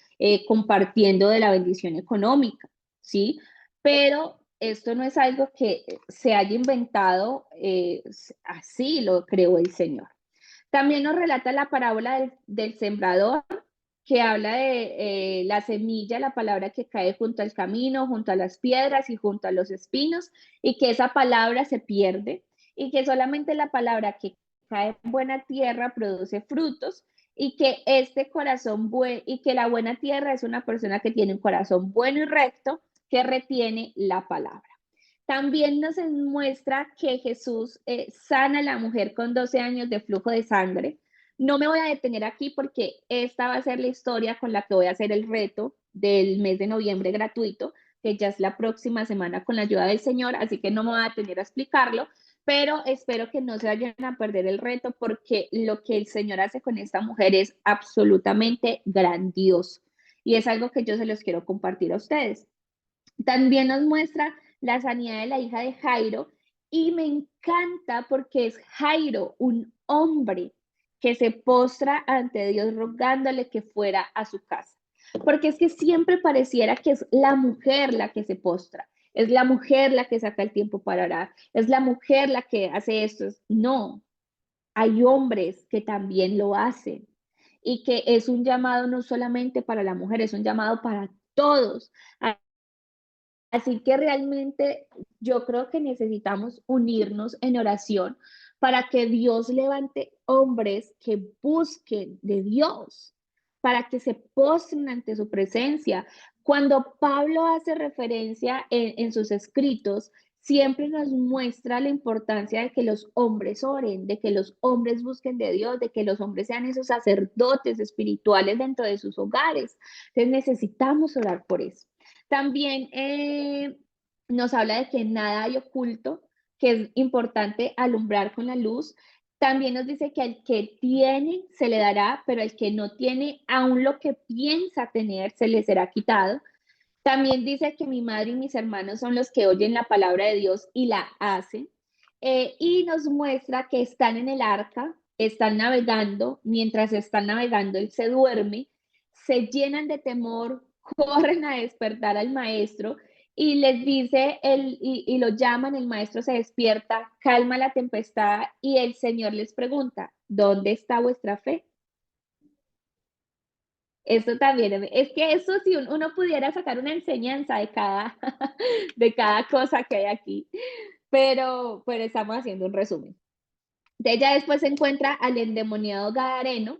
compartiendo de la bendición económica, ¿sí? Pero esto no es algo que se haya inventado, así lo creó el Señor. También nos relata la parábola del sembrador, que habla de la semilla, la palabra que cae junto al camino, junto a las piedras y junto a los espinos, y que esa palabra se pierde, y que solamente la palabra que cae en buena tierra produce frutos, y que y que la buena tierra es una persona que tiene un corazón bueno y recto, que retiene la palabra. También nos muestra que Jesús sana a la mujer con 12 años de flujo de sangre. No me voy a detener aquí porque esta va a ser la historia con la que voy a hacer el reto del mes de noviembre gratuito, que ya es la próxima semana con la ayuda del Señor, así que no me voy a detener a explicarlo, pero espero que no se vayan a perder el reto porque lo que el Señor hace con esta mujer es absolutamente grandioso y es algo que yo se los quiero compartir a ustedes. También nos muestra la sanidad de la hija de Jairo y me encanta porque es Jairo, un hombre que se postra ante Dios rogándole que fuera a su casa. Porque es que siempre pareciera que es la mujer la que se postra, es la mujer la que saca el tiempo para orar, es la mujer la que hace esto. No, hay hombres que también lo hacen y que es un llamado no solamente para la mujer, es un llamado para todos. Así que realmente yo creo que necesitamos unirnos en oración para que Dios levante hombres que busquen de Dios, para que se postren ante su presencia. Cuando Pablo hace referencia en sus escritos, siempre nos muestra la importancia de que los hombres oren, de que los hombres busquen de Dios, de que los hombres sean esos sacerdotes espirituales dentro de sus hogares. Entonces necesitamos orar por eso. También nos habla de que nada hay oculto, que es importante alumbrar con la luz. También nos dice que al que tiene se le dará, pero al que no tiene, aún lo que piensa tener se le será quitado. También dice que mi madre y mis hermanos son los que oyen la palabra de Dios y la hacen. Y nos muestra que están en el arca, están navegando, mientras están navegando él se duerme, se llenan de temor, corren a despertar al maestro y les dice, y lo llaman, el maestro se despierta, calma la tempestad y el Señor les pregunta, ¿dónde está vuestra fe? Esto también, es que eso si uno pudiera sacar una enseñanza de cada, de cada cosa que hay aquí, pero estamos haciendo un resumen. De ella después se encuentra al endemoniado Gadareno,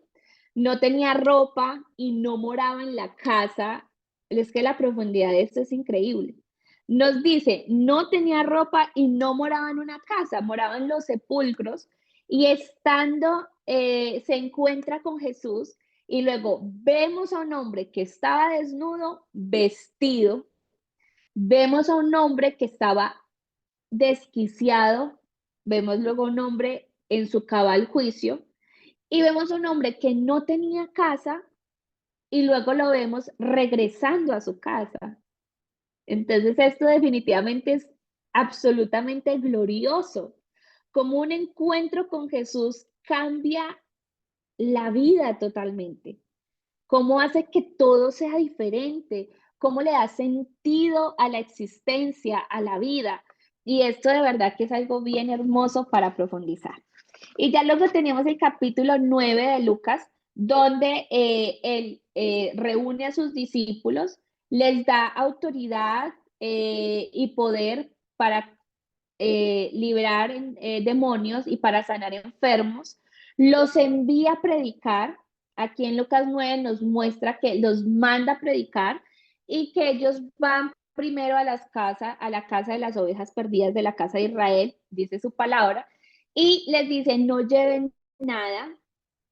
no tenía ropa y no moraba en la casa. Es que la profundidad de esto es increíble. Nos dice, no tenía ropa y no moraba en una casa, moraba en los sepulcros y estando, se encuentra con Jesús y luego vemos a un hombre que estaba desnudo, vestido, vemos a un hombre que estaba desquiciado, vemos luego un hombre en su cabal juicio y vemos un hombre que no tenía casa y luego lo vemos regresando a su casa. Entonces esto definitivamente es absolutamente glorioso, como un encuentro con Jesús cambia la vida totalmente, cómo hace que todo sea diferente, cómo le da sentido a la existencia, a la vida. Y esto de verdad que es algo bien hermoso para profundizar. Y ya luego tenemos el capítulo 9 de Lucas, donde él reúne a sus discípulos, les da autoridad y poder para liberar demonios y para sanar enfermos, los envía a predicar. Aquí en Lucas 9 nos muestra que los manda a predicar y que ellos van primero a las casas, a la casa de las ovejas perdidas de la casa de Israel, dice su palabra, y les dice, no lleven nada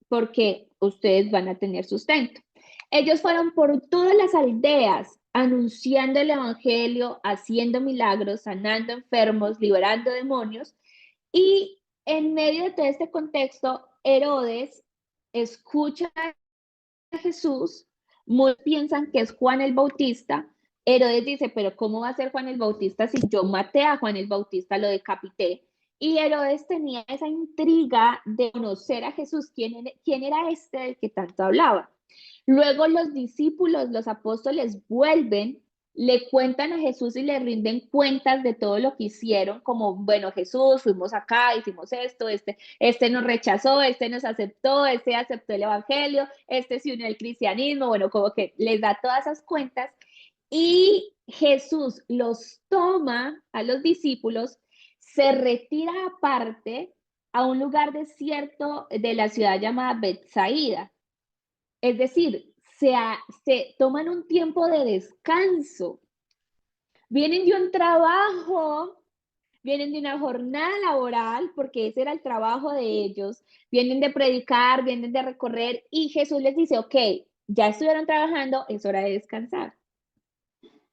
porque ustedes van a tener sustento. Ellos fueron por todas las aldeas anunciando el evangelio, haciendo milagros, sanando enfermos, liberando demonios. Y en medio de todo este contexto, Herodes escucha a Jesús, muchos piensan que es Juan el Bautista. Herodes dice, pero ¿cómo va a ser Juan el Bautista si yo maté a Juan el Bautista, lo decapité? Y Herodes tenía esa intriga de conocer a Jesús, quién era este del que tanto hablaba. Luego los discípulos, los apóstoles vuelven, le cuentan a Jesús y le rinden cuentas de todo lo que hicieron, como, bueno, Jesús, fuimos acá, hicimos esto, este nos rechazó, este nos aceptó, este aceptó el evangelio, este se unió al cristianismo, bueno, como que les da todas esas cuentas y Jesús los toma a los discípulos, se retira aparte a un lugar desierto de la ciudad llamada Betsaida. Es decir, se toman un tiempo de descanso. Vienen de un trabajo, vienen de una jornada laboral, porque ese era el trabajo de ellos. Vienen de predicar, vienen de recorrer y Jesús les dice, ok, ya estuvieron trabajando, es hora de descansar.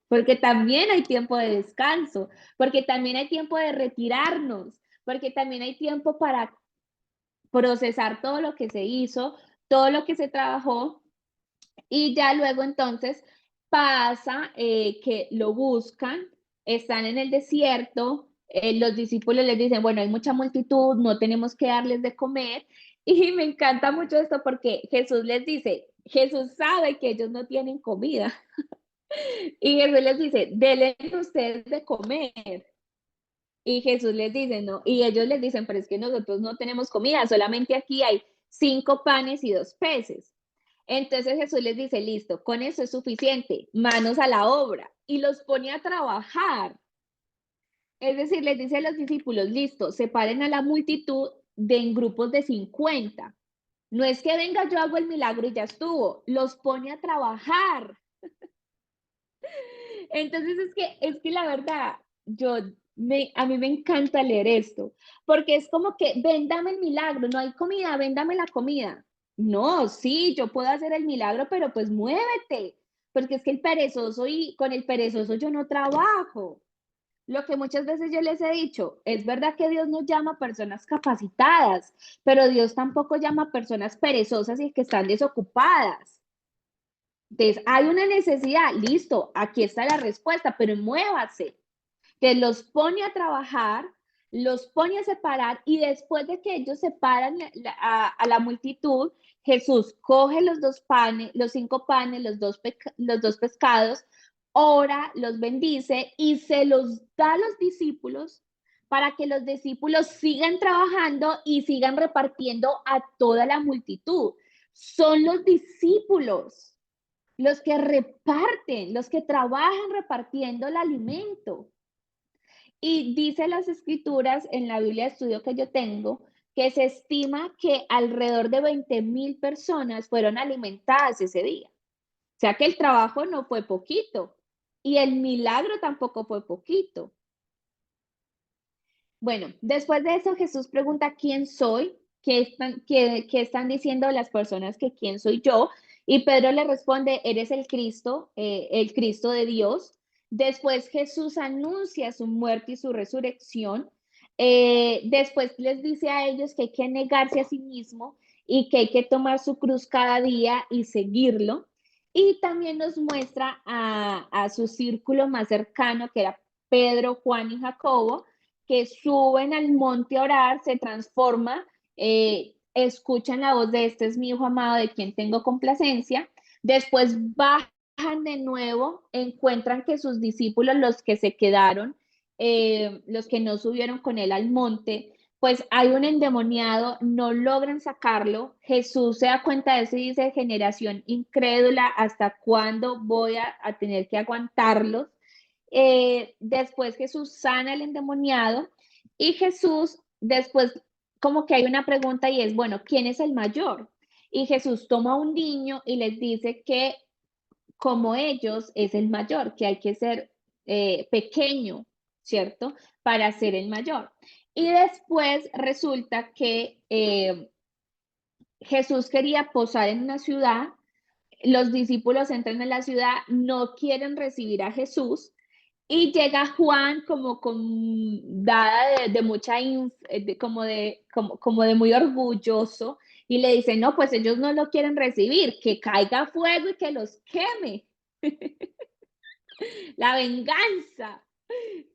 Porque también hay tiempo de descanso, porque también hay tiempo de retirarnos, porque también hay tiempo para procesar todo lo que se hizo, todo lo que se trabajó. Y ya luego entonces pasa que lo buscan, están en el desierto, los discípulos les dicen, bueno, hay mucha multitud, no tenemos que darles de comer. Y me encanta mucho esto porque Jesús les dice, Jesús sabe que ellos no tienen comida. Y Jesús les dice, denle ustedes de comer. Y Jesús les dice, no, y ellos les dicen, pero es que nosotros no tenemos comida, solamente aquí hay 5 panes y 2 peces. Entonces Jesús les dice, listo, con eso es suficiente, manos a la obra, y los pone a trabajar. Es decir, les dice a los discípulos, listo, separen a la multitud en grupos de 50. No es que venga, yo hago el milagro y ya estuvo, los pone a trabajar. Entonces es que la verdad, a mí me encanta leer esto, porque es como que, ven, dame el milagro, no hay comida, ven, dame la comida. No, sí, yo puedo hacer el milagro, pero pues muévete, porque es que el perezoso y con el perezoso yo no trabajo. Lo que muchas veces yo les he dicho, es verdad que Dios nos llama a personas capacitadas, pero Dios tampoco llama a personas perezosas y que están desocupadas. Entonces, hay una necesidad, listo, aquí está la respuesta, pero muévase. Que los pone a trabajar, los pone a separar y después de que ellos separan a la multitud, Jesús coge los 2 panes, los 5 panes, los dos pescados, ora, los bendice y se los da a los discípulos para que los discípulos sigan trabajando y sigan repartiendo a toda la multitud. Son los discípulos los que reparten, los que trabajan repartiendo el alimento. Y dice las escrituras en la Biblia de estudio que yo tengo que se estima que alrededor de 20,000 personas fueron alimentadas ese día. O sea que el trabajo no fue poquito y el milagro tampoco fue poquito. Bueno, después de eso Jesús pregunta quién soy, qué están diciendo las personas que quién soy yo. Y Pedro le responde, eres el Cristo de Dios. Después Jesús anuncia su muerte y su resurrección. Después les dice a ellos que hay que negarse a sí mismo y que hay que tomar su cruz cada día y seguirlo. Y también nos muestra a su círculo más cercano, que era Pedro, Juan y Jacobo, que suben al monte a orar, se transforma, escuchan la voz de este es mi hijo amado de quien tengo complacencia, después bajan de nuevo, encuentran que sus discípulos, los que se quedaron, los que no subieron con él al monte, pues hay un endemoniado, no logran sacarlo, Jesús se da cuenta de eso y dice, generación incrédula, ¿hasta cuándo voy a tener que aguantarlos? Después Jesús sana al endemoniado y Jesús después como que hay una pregunta y es, bueno, ¿quién es el mayor? Y Jesús toma a un niño y les dice que como ellos es el mayor, que hay que ser pequeño, ¿cierto? Para ser el mayor. Y después resulta que Jesús quería posar en una ciudad, los discípulos entran en la ciudad, no quieren recibir a Jesús, y llega Juan como con dada de mucha, como de muy orgulloso y le dice, no, pues ellos no lo quieren recibir, que caiga fuego y que los queme. La venganza.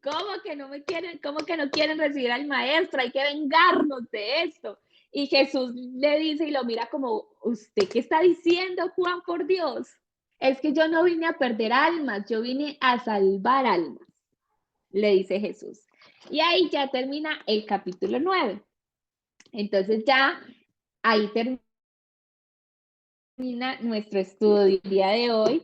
¿Cómo que no me quieren, cómo que no quieren recibir al maestro? Hay que vengarnos de esto. Y Jesús le dice y lo mira como, ¿usted qué está diciendo, Juan, por Dios? Es que yo no vine a perder almas, yo vine a salvar almas, le dice Jesús. Y ahí ya termina el capítulo 9. Entonces ya ahí termina nuestro estudio el día de hoy,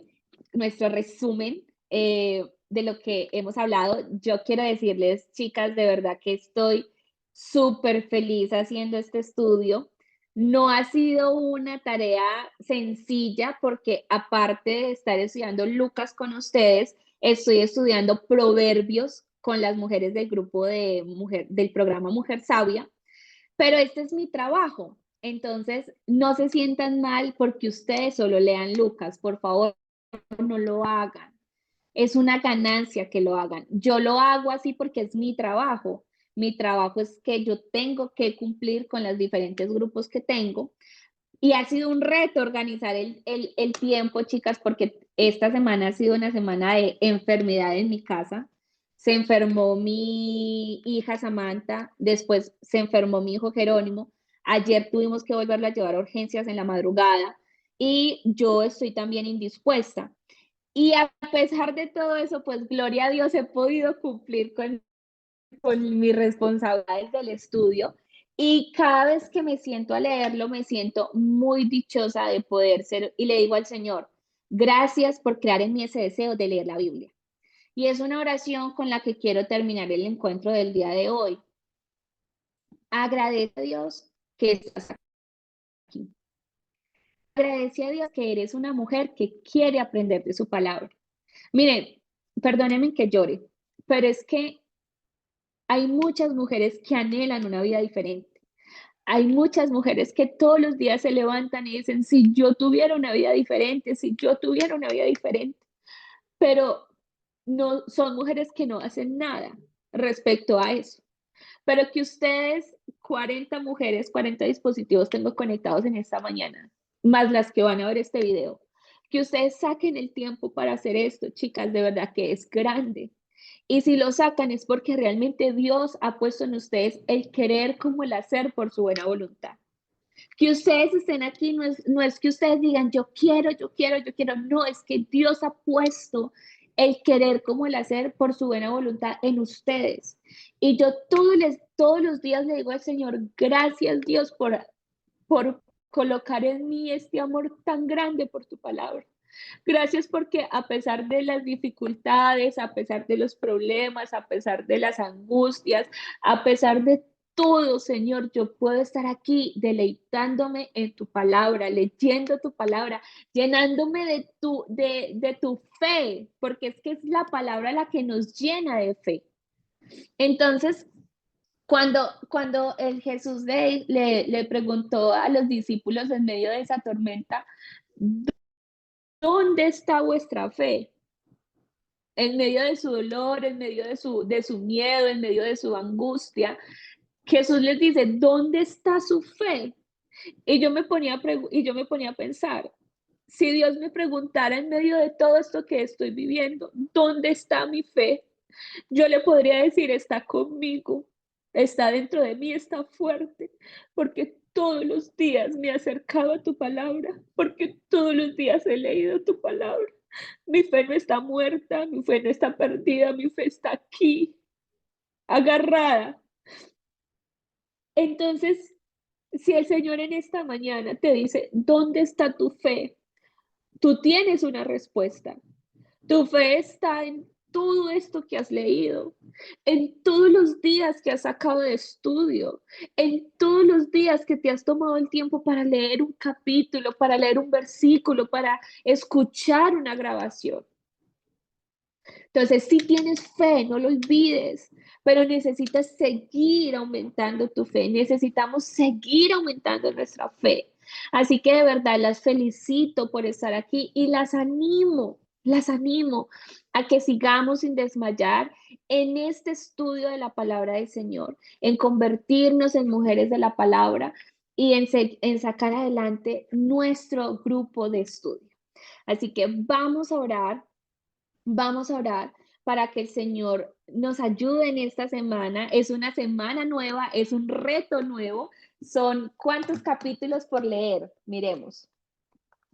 nuestro resumen de lo que hemos hablado. Yo quiero decirles, chicas, de verdad que estoy súper feliz haciendo este estudio. No ha sido una tarea sencilla porque aparte de estar estudiando Lucas con ustedes, estoy estudiando Proverbios con las mujeres del grupo del programa Mujer Sabia, pero este es mi trabajo. Entonces, no se sientan mal porque ustedes solo lean Lucas, por favor, no lo hagan. Es una ganancia que lo hagan. Yo lo hago así porque es mi trabajo. Mi trabajo es que yo tengo que cumplir con los diferentes grupos que tengo. Y ha sido un reto organizar el tiempo, chicas, porque esta semana ha sido una semana de enfermedad en mi casa. Se enfermó mi hija Samantha, después se enfermó mi hijo Jerónimo. Ayer tuvimos que volverlo a llevar a urgencias en la madrugada y yo estoy también indispuesta. Y a pesar de todo eso, pues gloria a Dios he podido cumplir con mis responsabilidades del estudio y cada vez que me siento a leerlo me siento muy dichosa de poder ser y le digo al Señor, gracias por crear en mí ese deseo de leer la Biblia. Y es una oración con la que quiero terminar el encuentro del día de hoy. Agradece a Dios que estás aquí. Agradece a Dios que eres una mujer que quiere aprender de su palabra. Miren, perdónenme que llore, pero es que hay muchas mujeres que anhelan una vida diferente. Hay muchas mujeres que todos los días se levantan y dicen, si yo tuviera una vida diferente, si yo tuviera una vida diferente, pero no son mujeres que no hacen nada respecto a eso. Pero que ustedes, 40 mujeres, 40 dispositivos tengo conectados en esta mañana, más las que van a ver este video, Que ustedes saquen el tiempo para hacer esto, chicas, de verdad que es grande. Y si lo sacan es porque realmente Dios ha puesto en ustedes el querer como el hacer por su buena voluntad. Que ustedes estén aquí no es que ustedes digan yo quiero, yo quiero, yo quiero. No, es que Dios ha puesto el querer como el hacer por su buena voluntad en ustedes. Y yo todos los días le digo al Señor, gracias Dios por colocar en mí este amor tan grande por tu palabra. Gracias porque a pesar de las dificultades, a pesar de los problemas, a pesar de las angustias, a pesar de todo, Señor, yo puedo estar aquí deleitándome en tu palabra, leyendo tu palabra, llenándome de tu fe, porque es que es la palabra la que nos llena de fe. Entonces, cuando el Jesús le preguntó a los discípulos en medio de esa tormenta, ¿dónde está vuestra fe? En medio de su dolor, en medio de su miedo, en medio de su angustia, Jesús les dice, ¿dónde está su fe? Y yo me ponía a pensar, si Dios me preguntara en medio de todo esto que estoy viviendo, ¿dónde está mi fe? Yo le podría decir, está conmigo, está dentro de mí, está fuerte, porque todos los días me he acercado a tu palabra, porque todos los días he leído tu palabra. Mi fe no está muerta, mi fe no está perdida, mi fe está aquí, agarrada. Entonces, si el Señor en esta mañana te dice, ¿dónde está tu fe? Tú tienes una respuesta. Tu fe está en todo esto que has leído, en todos los días que has sacado de estudio, en todos los días que te has tomado el tiempo para leer un capítulo, para leer un versículo, para escuchar una grabación. Entonces, si tienes fe, no lo olvides, pero necesitas seguir aumentando tu fe, necesitamos seguir aumentando nuestra fe. Así que de verdad las felicito por estar aquí y las animo a que sigamos sin desmayar en este estudio de la palabra del Señor, en convertirnos en mujeres de la palabra y en sacar adelante nuestro grupo de estudio. Así que vamos a orar para que el Señor nos ayude en esta semana. Es una semana nueva, es un reto nuevo. Son ¿cuántos capítulos por leer? Miremos.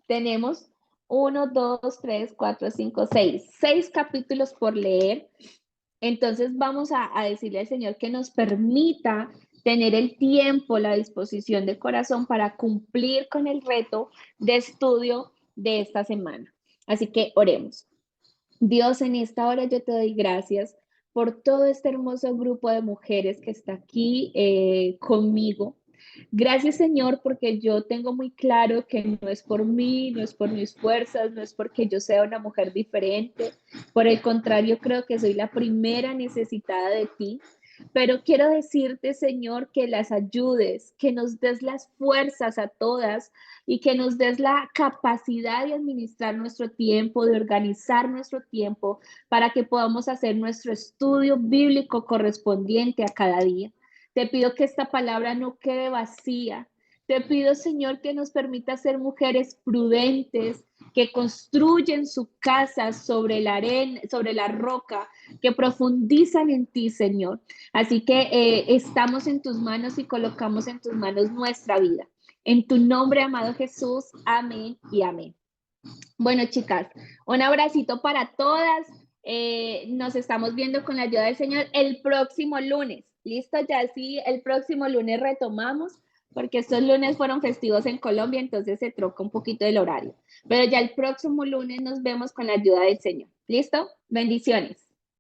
Tenemos 1, 2, 3, 4, 5, 6. 6 capítulos por leer. Entonces vamos a decirle al Señor que nos permita tener el tiempo, la disposición de corazón para cumplir con el reto de estudio de esta semana. Así que oremos. Dios, en esta hora yo te doy gracias por todo este hermoso grupo de mujeres que está aquí conmigo. Gracias, Señor, porque yo tengo muy claro que no es por mí, no es por mis fuerzas, no es porque yo sea una mujer diferente. Por el contrario, creo que soy la primera necesitada de ti. Pero quiero decirte, Señor, que las ayudes, que nos des las fuerzas a todas y que nos des la capacidad de administrar nuestro tiempo, de organizar nuestro tiempo para que podamos hacer nuestro estudio bíblico correspondiente a cada día. Te pido que esta palabra no quede vacía. Te pido, Señor, que nos permita ser mujeres prudentes, que construyen su casa sobre la arena, sobre la roca, que profundizan en ti, Señor. Así que estamos en tus manos y colocamos en tus manos nuestra vida. En tu nombre, amado Jesús, amén y amén. Bueno, chicas, un abracito para todas. Nos estamos viendo con la ayuda del Señor el próximo lunes. ¿Listo? Ya sí, el próximo lunes retomamos, porque estos lunes fueron festivos en Colombia, entonces se troca un poquito el horario. Pero ya el próximo lunes nos vemos con la ayuda del Señor. ¿Listo? Bendiciones.